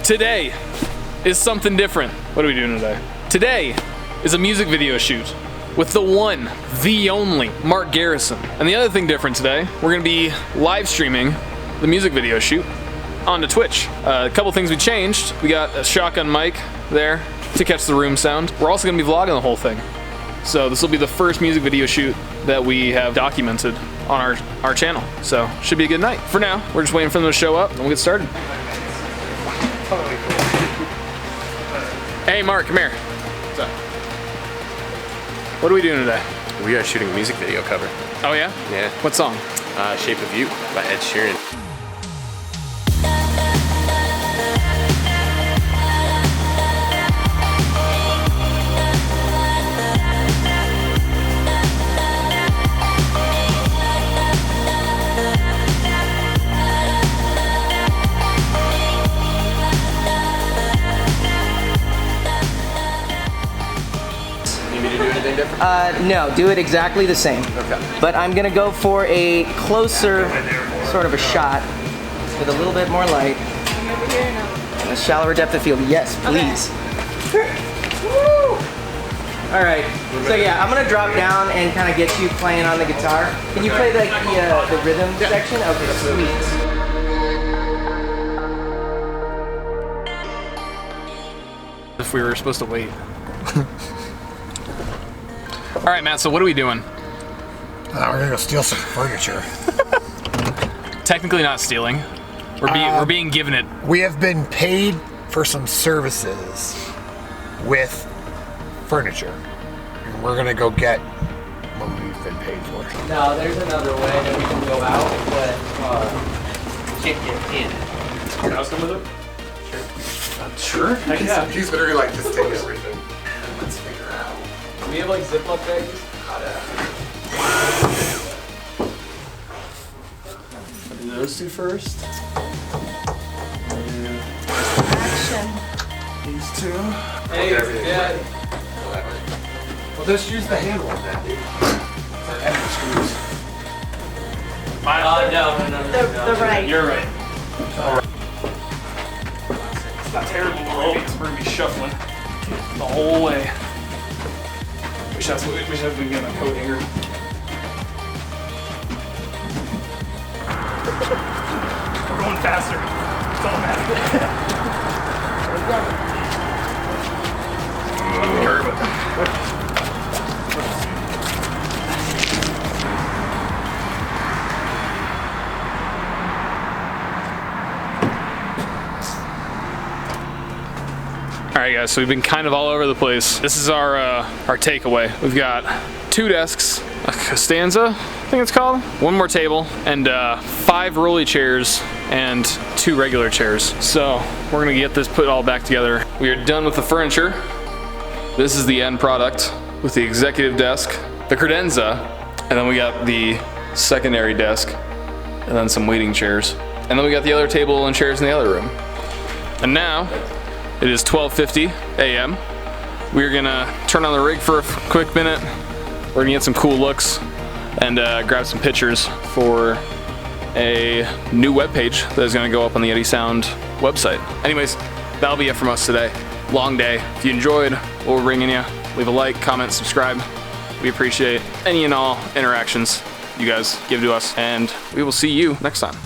Today is something different. What are we doing today? Today is a music video shoot with the one, the only, Mark Garrison. And the other thing different today, we're gonna be live streaming the music video shoot onto Twitch. A couple things we changed. We got a shotgun mic there to catch the room sound. We're also gonna be vlogging the whole thing. So this will be the first music video shoot that we have documented on our channel. So should be a good night. For now, we're just waiting for them to show up and we'll get started. Hey Mark, come here. What's up? What are we doing today? We are shooting a music video cover. Oh yeah? Yeah. What song? Shape of You by Ed Sheeran. No, do it exactly the same. Okay. But I'm gonna go for a closer sort of a shot with a little bit more light. And a shallower depth of field. Yes, please. Okay. All right. So yeah, I'm gonna drop down and kind of get you playing on the guitar. Can you play like the rhythm section? Okay, sweet. If we were supposed to wait. All right, Matt, so what are we doing? We're gonna go steal some furniture. Technically not stealing. We're being given it. We have been paid for some services with furniture. And we're gonna go get what we've been paid for. No, there's another way that we can go out, but can't get in. Your house come with it? Sure. Heck yeah. He's literally like, just take everything. Let's figure out. Do we have like Ziploc bags? I'll do those two first. Action. These two. Hey, yeah. Well, just use the handle on that, dude. For extra screws. No. The right. You're right. It's not terrible, but we're gonna be shuffling the whole way. Wish that's what we have to get a coat hanger. We're going faster. It's all matter. Alright guys, so we've been kind of all over the place. This is our takeaway. We've got 2 desks, a Costanza, I think it's called, 1 more table, and 5 rolly chairs and 2 regular chairs. So we're gonna get this put all back together. We are done with the furniture. This is the end product with the executive desk, the credenza, and then we got the secondary desk, and then some waiting chairs. And then we got the other table and chairs in the other room. And now, it is 12:50 a.m. We're gonna turn on the rig for a quick minute. We're gonna get some cool looks and grab some pictures for a new webpage that is gonna go up on the Eddy Sound website. Anyways, that'll be it from us today. Long day. If you enjoyed what we're bringing you, leave a like, comment, subscribe. We appreciate any and all interactions you guys give to us, and we will see you next time.